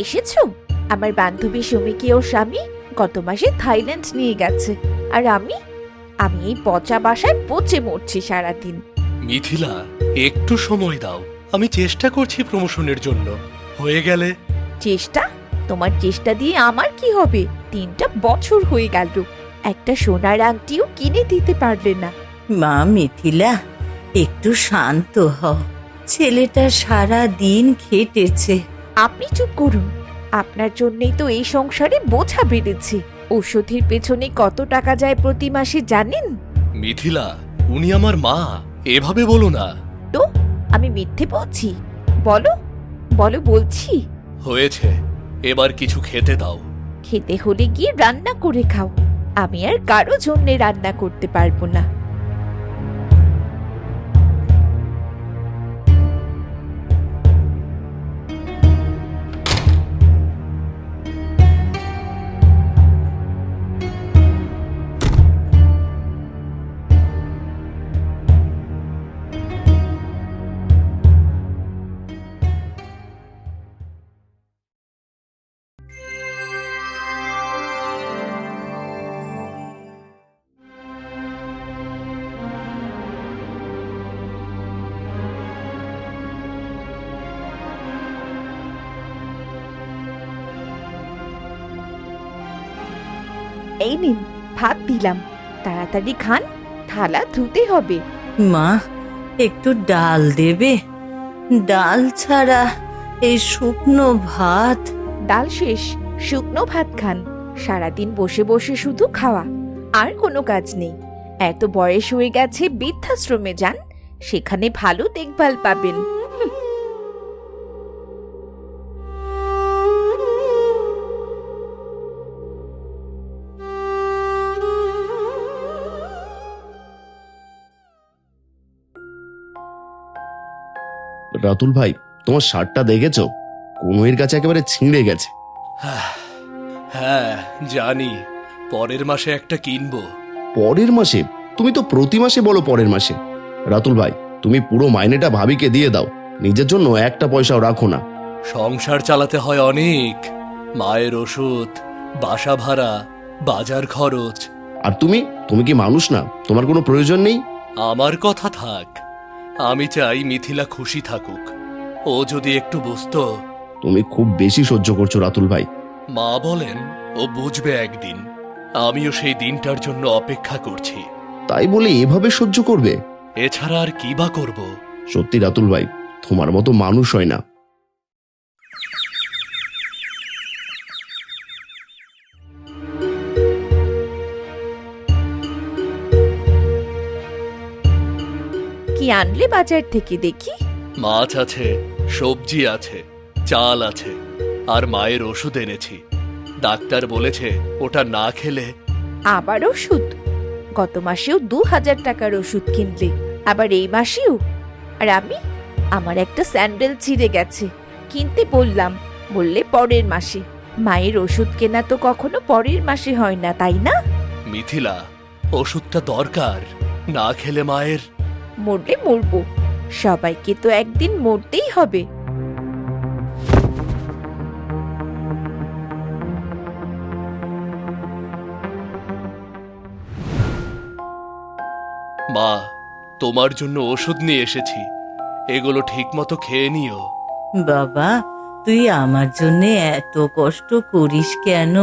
এসেছো? আমার বান্ধবী সুমিকে ওর স্বামী গত মাসে থাইল্যান্ড নিয়ে গেছে, আর আমি আমি এই পচা বাসায় পচে মরছি সারাদিন। মিথিলা, একটু সময় দাও, আমি চেষ্টা করছি প্রমোশনের জন্য। হয়ে গেলে। চেষ্টা? তোমার চেষ্টা দিয়ে আমার কি হবে? 3টা বছর হয়ে গেল, একটা সোনার আংটিও কিনে দিতে পারলে না। মা মিথিলা, একটু শান্ত হও। ছেলেটা সারা দিন খেটেছে। আপনি চুপ করুন। আপনার জন্যই তো এই সংসারে বোঝা বেড়েছে। ওষুধের পেছনে কত টাকা যায় প্রতি মাসে জানেন? মিথিলা, উনি আমার মা, এভাবে বলো না। তো আমি মিথ্যে বলছি? বলো বলো বলছি। হয়েছে, এবার কিছু খেতে দাও। খেতে হলে গিয়ে রান্না করে খাও। আমি আর কারো জন্যে রান্না করতে পারবো না। এই নিন, ভাত দিলাম, তাড়াতাড়ি খান, থালা ধুতে হবে। মা, একটু ডাল দেবে? ডাল ছাড়া এই শুকনো ভাত। ডাল শেষ, শুকনো ভাত খান। সারাদিন বসে বসে শুধু খাওয়া, আর কোনো কাজ নেই। এত বয়স হয়ে গেছে, বৃদ্ধাশ্রমে যান, সেখানে ভালো দেখভাল পাবেন। রাতুল ভাই, তোমার শার্টটা দেখেছো? কনুইয়ের কাছে একেবারে ছিঁড়ে গেছে। হ্যাঁ জানি, পরের মাসে একটা কিনবো। পরের মাসে? তুমি তো প্রতি মাসে বলো পরের মাসে। রাতুল ভাই, তুমি পুরো মাইনেটা ভাবিকে দিয়ে দাও, নিজের জন্য একটা পয়সাও রাখো না। সংসার চালাতে হয় অনেক, মায়ের ওষুধ, বাসা ভাড়া, বাজার খরচ। আর তুমি তুমি কি মানুষ না? তোমার কোনো প্রয়োজন নেই? আমার কথা থাক, আমি চাই মিথিলা খুশি থাকুক। ও যদি একটু বুঝতো। তুমি খুব বেশি সহ্য করছো রাতুল ভাই। মা বলেন ও বুঝবে একদিন, আমিও সেই দিনটার জন্য অপেক্ষা করছি। তাই বলে এভাবে সহ্য করবে? এছাড়া আর কি বা করব? সত্যি রাতুল ভাই, তোমার মতো মানুষ হয় না। কি আনলে বাজার থেকে দেখি? মাছ আছে, সবজি আছে, চাল আছে, আর মায়ের ওষুধ এনেছি। ডাক্তার বলেছে ওটা না খেলে। আবার ওষুধ? গত মাসেও 2000 টাকার ওষুধ কিনলে, আবার এই মাসেও? আর আমি, আমার একটা স্যান্ডেল ছিঁড়ে গেছে, কিনতে বললাম, বললে পরের মাসে। মায়ের ওষুধ কেনা তো কখনো পরের মাসে হয় না, তাই না? মিথিলা, ওষুধটা দরকার, না খেলে মায়ের। মরলে মরবো, সবাইকে তো একদিন মরতেই হবে। মা, তোমার জন্য ওষুধ নিয়ে এসেছি, এগুলো ঠিকমতো খেয়ে নিও। বাবা, তুই আমার জন্য এত কষ্ট করিস কেন?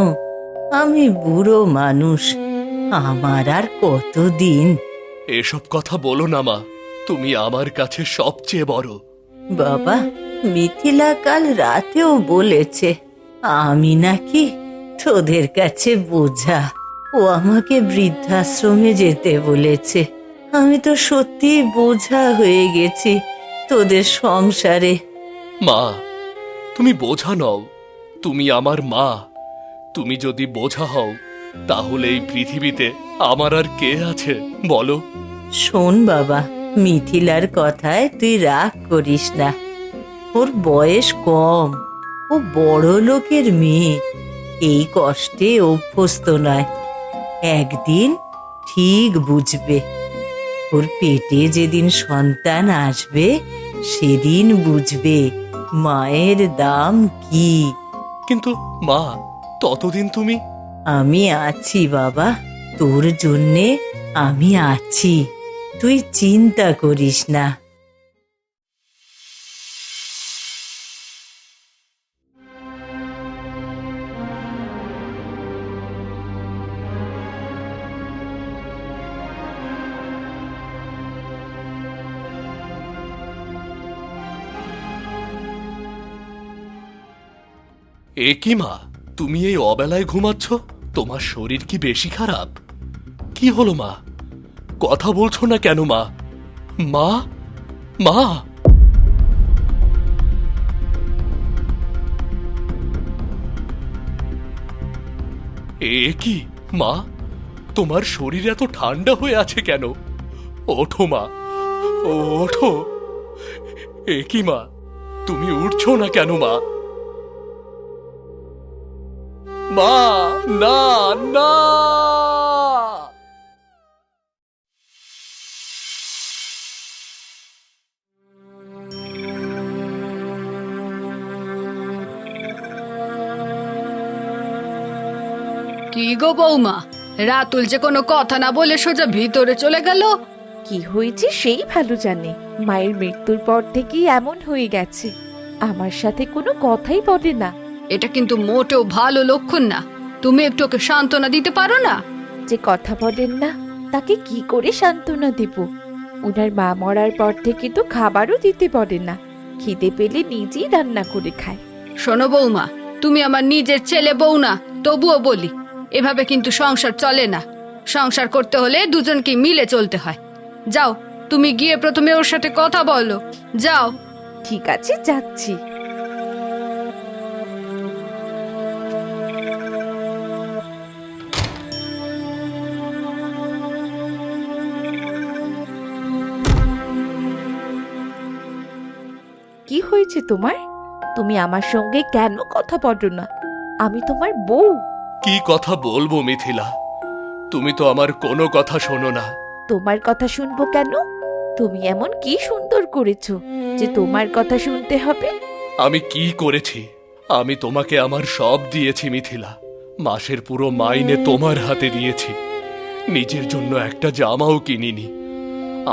আমি বুড়ো মানুষ, আমার আর কতদিন। এসব কথা বলো না মা, তুমি আমার কাছে সবচেয়ে বড়। বাবা, মিথিলা কাল রাতেও বলেছে আমি নাকি তোদের কাছে বোঝা। ও আমাকে বৃদ্ধাশ্রমে যেতে বলেছে। আমি তো সত্যি বোঝা হয়ে গেছি তোদের সংসারে। মা, তুমি বোঝা নও, তুমি আমার মা। তুমি যদি বোঝা হও, তাহলে এই পৃথিবীতে আমার আর কে আছে বলো? শোন বাবা, মিথিলার কথায় তুই রাগ করিস না। ওর বয়স কম, ও বড় লোকের মেয়ে, এই কষ্টে অভ্যস্ত নয়। একদিন ঠিক বুঝবে। ওর পেটে যেদিন সন্তান আসবে, সেদিন বুঝবে মায়ের দাম কি। কিন্তু মা, ততদিন তুমি... আমি আছি বাবা, তোর জন্যে আমি আছি, তুই চিন্তা করিস না। এ কি মা, তুমি এই অবেলায় ঘুমাচ্ছ? তোমার শরীর কি বেশি খারাপ? কি হলো মা? কথা বলছো না কেন মা? মা, মা! এ কি মা, তোমার শরীর এত ঠান্ডা হয়ে আছে কেন? ওঠো মা, ওঠো। এ কি মা, তুমি উঠছো না কেন মা? মা, না, না! কি গো বৌমা, রাতুল যে কোনো কথা না বলে সোজা ভিতরে চলে গেল। কি হয়েছে সেই ভালো জানে। মায়ের মৃত্যুর পর থেকেই এমন হয়ে গেছে, আমার সাথে কোনো কথাই বলে না। এটা কিন্তু মোটেও ভালো লক্ষণ না। তুমি একটু ওকে সান্ত্বনা দিতে পারো না? যে কথা বলেন না তাকে কি করে সান্ত্বনা দেব? উনার মা মরার পর থেকে তো খাবারও দিতে বলে না, খিদে পেলে নিজেই রান্না করে খায়। শোনো বৌমা, তুমি আমার নিজের ছেলে বউ না, তবুও বলি, এভাবে কিন্তু সংসার চলে না। সংসার করতে হলে দুজনকে মিলে চলতে হয়। যাও, তুমি গিয়ে প্রথমে ওর সাথে কথা বলো, যাও। ঠিক আছে, যাচ্ছি। কি হয়েছে তোমার? তুমি আমার সঙ্গে কেন কথা বলো না? আমি তোমার বউ। কি কথা বলবো মিথিলা? তুমি তো আমার কোনো কথা শোনো না। তোমার কথা শুনবো কেন? তুমি এমন কি সুন্দর করেছো যে তোমার কথা শুনতে হবে? আমি কি করেছি? আমি তোমাকে আমার সব দিয়েছি মিথিলা। মাসের পুরো মাইনে তোমার হাতে দিয়েছি। নিজের জন্য একটা জামাও কিনিনি।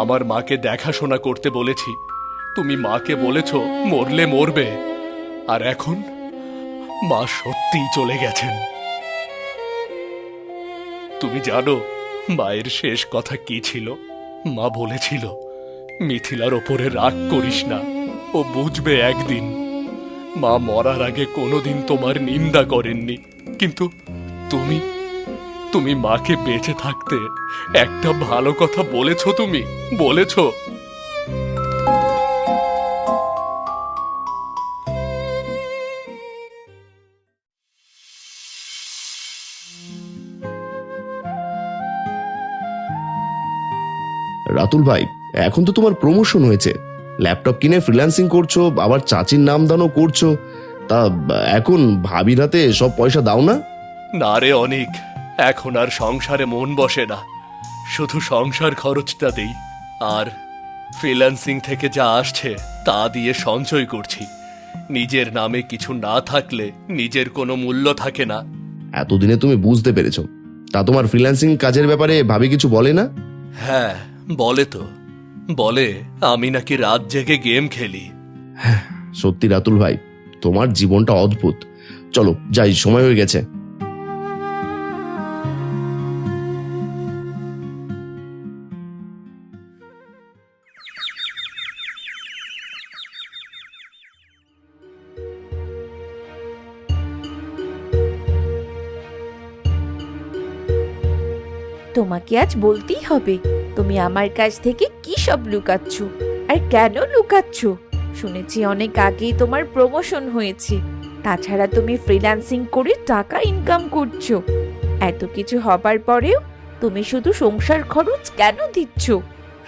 আমার মাকে দেখাশোনা করতে বলেছি। তুমি মাকে বলেছ মরলে মরবে, আর এখন মা সত্যিই চলে গেছেন। তুমি জানো মায়ের শেষ কথা কি ছিল? মা বলেছিল, মিথিলার ওপরে রাগ করিস না, ও বুঝবে একদিন। মা মরার আগে কোনোদিন তোমার নিন্দা করেননি, কিন্তু তুমি তুমি মাকে বেঁচে থাকতে একটা ভালো কথা বলেছো। তুমি বলেছো। রাতুল ভাই, এখন তো তোমার প্রমোশন হয়েছে, ল্যাপটপ কিনে ফ্রিল্যান্সিং করছো, আবার চাচির নামদানও করছো। তা এখন ভাবির হাতে সব পয়সা দাও না? না রে অনিক, এখন আর সংসারে মন বসে না। শুধু সংসার খরচটা দেই, আর ফ্রিল্যান্সিং থেকে যা আসছে তা দিয়ে সঞ্চয় করছি। নিজের নামে কিছু না থাকলে নিজের কোনো মূল্য থাকে না। এতদিনে তুমি বুঝতে পেরেছো। তা তোমার ফ্রিল্যান্সিং কাজের ব্যাপারে ভাবি কিছু বলে না? হ্যাঁ, বলে তো। বলে আমি নাকি রাত জেগে গেম খেলি। সত্যি রাতুল ভাই, তোমার জীবনটা অদ্ভুত। চলো যাই, সময় হয়ে গেছে। তোমাকে আজ বলতেই হবে, তুমি আমার কাছ থেকে কি সব লুকাচ্ছ, আর কেন লুকাচ্ছ? শুনেছি অনেক আগেই তোমার প্রমোশন হয়েছে, তাছাড়া তুমি ফ্রিল্যান্সিং করে টাকা ইনকাম করছো। এত কিছু হবার পরেও তুমি শুধু সংসার খরচ কেন দিচ্ছ?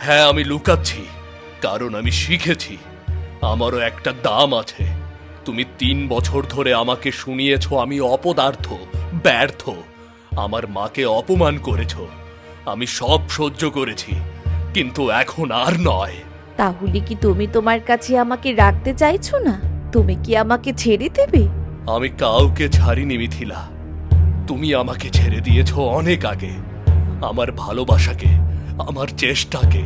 হ্যাঁ, আমি লুকাচ্ছি কারণ আমি শিখেছি আমারও একটা দাম আছে। তুমি 3 বছর ধরে আমাকে শুনিয়েছ আমি অপদার্থ, ব্যর্থ। আমার মাকে অপমান করেছ, আমি সব সহ্য করেছি, কিন্তু এখন আর নয়। তাহলে কি তুমি তোমার কাছে আমাকে রাখতে চাইছো না? তুমি কি আমাকে ছেড়ে দেবে? আমি কাউকে ছাড়িনি মিথিলা। তুমি আমাকে ছেড়ে দিয়েছ অনেক আগে। আমার ভালোবাসাকে, আমার চেষ্টাকে,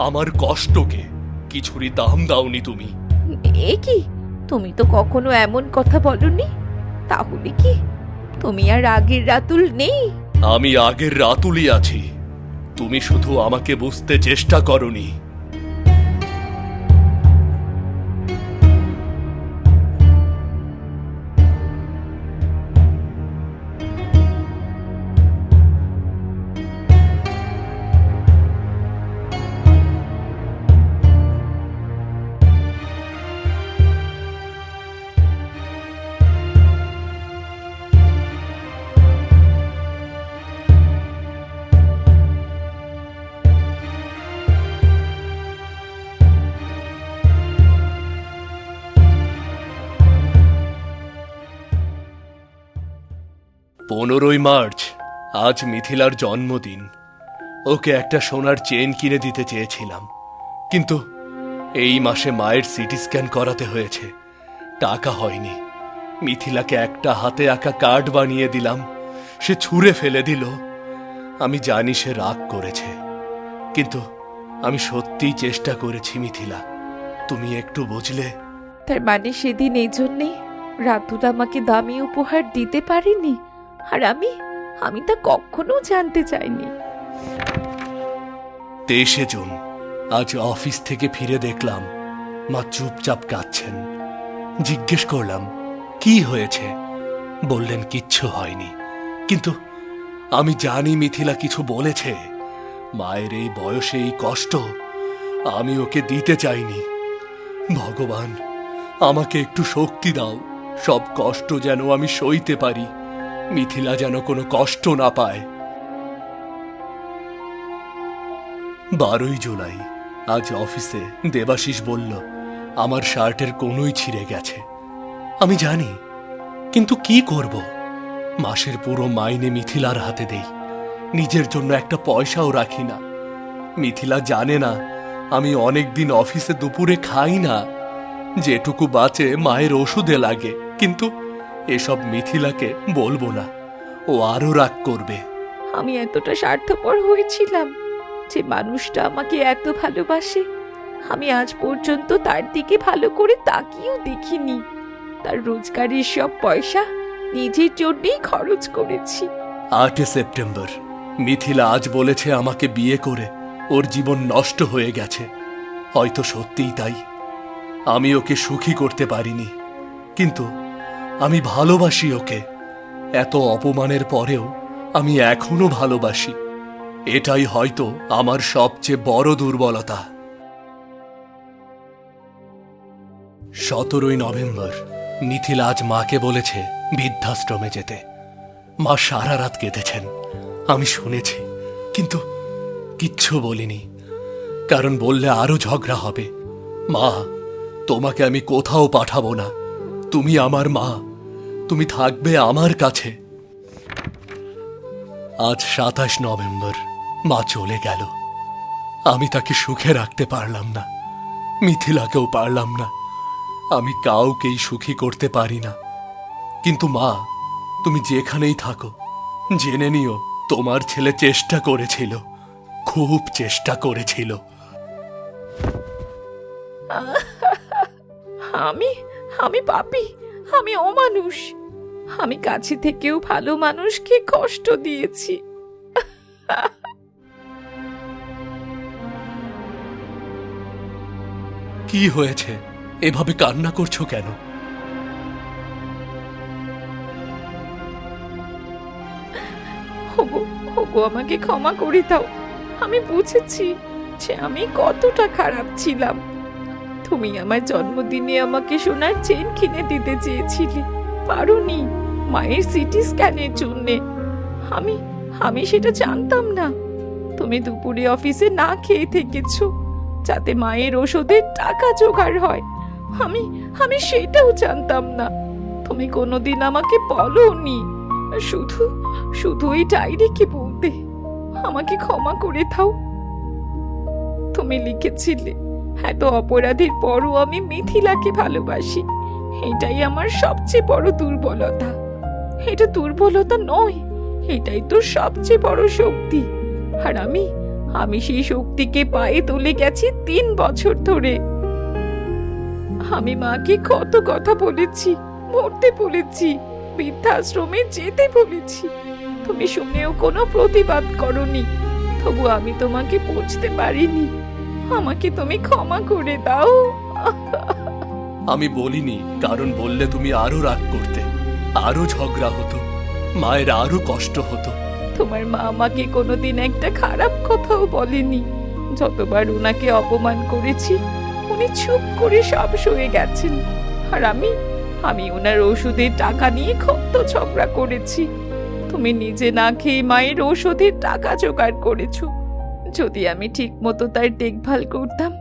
আমার কষ্টকে কিছুরই দাম দাওনি তুমি। এ কি, তুমি তো কখনো এমন কথা বলনি। তাহলে কি তুমি আর আগের রাতুল নেই? আমি আগের রাতুলই আছি, তুমি শুধু আমাকে বুঝতে চেষ্টা করনি। পনেরোই মার্চ, আজ মিথিলার জন্মদিন। ওকে একটা সোনার চেন কিনে দিতে চেয়েছিলাম, কিন্তু এই মাসে মায়ের সিটি স্ক্যান করাতে হয়েছে, টাকা হয়নি। মিথিলাকে একটা হাতে আঁকা কার্ড বানিয়ে দিলাম, সে ছুঁড়ে ফেলে দিল। আমি জানি সে রাগ করেছে, কিন্তু আমি সত্যিই চেষ্টা করেছি মিথিলা, তুমি একটু বুঝলে। তার মানে সেদিন এই জন্যে রাতুল আমাকে দামি উপহার দিতে পারেনি, আর আমি তা কখনো জানতে চাইনি। 23শে জুন, আজ অফিস থেকে ফিরে দেখলাম মা চুপচাপ কাঁদছেন। জিজ্ঞেস করলাম কি হয়েছে, বললেন কিচ্ছু হয়নি। কিন্তু আমি জানি মিথিলা কিছু বলেছে। মায়ের এই বয়সে এই কষ্ট আমি ওকে দিতে চাইনি। ভগবান, আমাকে একটু শক্তি দাও, সব কষ্ট যেন আমি সইতে পারি, মিথিলা যেন কোনো কষ্ট না পায়। 12ই জুলাই, আজ অফিসে দেবাশিস বলল আমার শার্টের কোনোই ছিঁড়ে গেছে। আমি জানি, কিন্তু কি করব? মাসের পুরো মাইনে মিথিলার হাতে দেই, নিজের জন্য একটা পয়সাও রাখি না। মিথিলা জানে না আমি অনেক দিন অফিসে দুপুরে খাই না, যেটুকু বাঁচে মায়ের ওষুধে লাগে। কিন্তু এসব মিথিলাকে বলবো না, ও আরো রাগ করবে। আমি এতটা স্বার্থপর হয়েছিলাম যে মানুষটা আমাকে এত ভালোবাসে, আমি আজ পর্যন্ত তার দিকে ভালো করে তাকিয়েও দেখিনি। তার রোজগারের সব পয়সা নিজের জন্যই খরচ করেছি। 8 সেপ্টেম্বর, মিথিলা আজ বলেছে আমাকে বিয়ে করে ওর জীবন নষ্ট হয়ে গেছে। হয়তো সত্যিই তাই, আমি ওকে সুখী করতে পারিনি, কিন্তু আমি ভালোবাসি ওকে। এত অপমানের পরেও আমি এখনো ভালোবাসি। এটাই হয়তো আমার সবচেয়ে বড় দুর্বলতা। 17ই নভেম্বর, মিথিলা আজ মাকে বলেছে বৃদ্ধাশ্রমে যেতে। মা সারা রাত কেঁদেছেন, আমি শুনেছি, কিন্তু কিচ্ছু বলিনি, কারণ বললে আরো ঝগড়া হবে। মা, তোমাকে আমি কোথাও পাঠাবো না, তুমি আমার মা, তুমি থাকবে আমার কাছে। আজ 27 নভেম্বর, মা চলে গেল। আমি তাকে সুখে রাখতে পারলাম না, মিথিলাকেও পারলাম না, আমি কাউকেই সুখী করতে পারি না। কিন্তু মা, তুমি যেখানেই থাকো, জেনে নিও তোমার ছেলে চেষ্টা করেছিল, খুব চেষ্টা করেছিল। আমি পাপী, আমি অমানুষ, আমি কাছে থেকেও ভালো মানুষকে কষ্ট দিয়েছি। কি হয়েছে, এভাবে কান্না করছো কেন? ওগো ওগো, আমাকে ক্ষমা করে দাও। আমি বুঝেছি যে আমি কতটা খারাপ ছিলাম। তুমি আমার জন্মদিনে আমাকে সোনার চেন কিনে দিতে চেয়েছিলে, পারোনি, মায়ের সিটি স্ক্যানের জন্যে। আমি সেটা জানতাম না। তুমি দুপুরে অফিসে না খেয়ে থেকেছো যাতে মায়ের ওষুধের টাকা জোগাড় হয়। আমি সেটাও জানতাম না। তুমি কোনোদিন আমাকে বলোনি, শুধু এই ডায়েরিকে বলতে। আমাকে ক্ষমা করে দাও। তুমি লিখেছিলে এত অপরাধের পরও আমি মিথিলাকে ভালোবাসি, এটাই আমার সবচেয়ে বড় দুর্বলতা। এটা দুর্বলতা নয়, এটাই তোর সবচেয়ে বড় শক্তি। আর আমি সেই শক্তিকে পায়ে তুলে গেছি 3 বছর ধরে। আমি মাকে কত কথা বলেছি, মরতে বলেছি, বৃদ্ধাশ্রমে যেতে বলেছি, তুমি শুনেও কোনো প্রতিবাদ করনি। তবু আমি তোমাকে বুঝতে পারিনি। আমাকে তুমি ক্ষমা করে দাও। আমি বলিনি, কারণ বললে তুমি আরো রাগ করতে, আরো ঝগড়া হতো, মায়ের আরো কষ্ট হতো। তোমার মা আমাকে কোনোদিন একটা খারাপ কথাও বলেনি। যতবার ওনাকে অপমান করেছি, উনি চুপ করে সব সয়ে গেছেন। আর আমি ওনার ওষুধের টাকা নিয়ে কত ঝগড়া করেছি। তুমি নিজে না খেয়ে মায়ের ওষুধের টাকা জোগাড় করেছো। যদি আমি ঠিক মতো তার দেখভাল করতাম,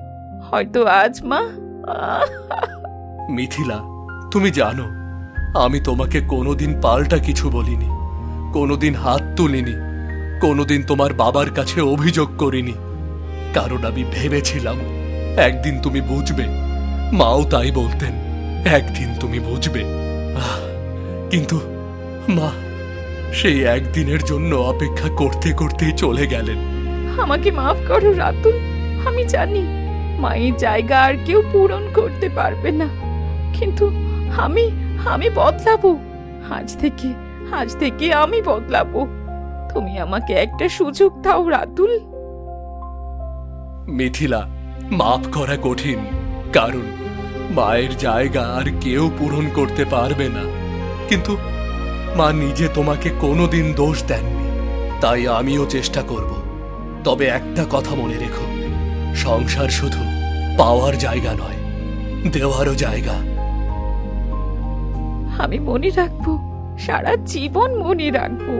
হয়তো আজ মা। মিথিলা, তুমি জানো আমি তোমাকে কোনোদিন পাল্টা কিছু বলিনি, কোনোদিন হাত তুলিনি, কোনোদিন তোমার বাবার কাছে অভিযোগ করিনি, কারণ আমি ভেবেছিলাম একদিন তুমি বুঝবে। মাও তাই বলতেন, একদিন তুমি বুঝবে। কিন্তু মা সেই একদিনের জন্য অপেক্ষা করতে করতেই চলে গেলেন। আমাকে মাফ করো রাতুল। আমি জানি মায়ের জায়গা আর কেউ পূরণ করতে পারবে না, কিন্তু আমি বদলাবো। আজ থেকে আমি বদলাবো। তুমি আমাকে একটা সুযোগ দাও রাতুল। মিথিলা, মাফ করা কঠিন, কারণ মায়ের জায়গা আর কেউ পূরণ করতে পারবে না। কিন্তু মা নিজে তোমাকে কোনোদিন দোষ দেননি, তাই আমিও চেষ্টা করব। তবে একটা কথা মনে রেখো, সংসার শুধু পাওয়ার জায়গা নয়, দেওয়ারও জায়গা। আমি মনে রাখবো, সারা জীবন মনে রাখবো।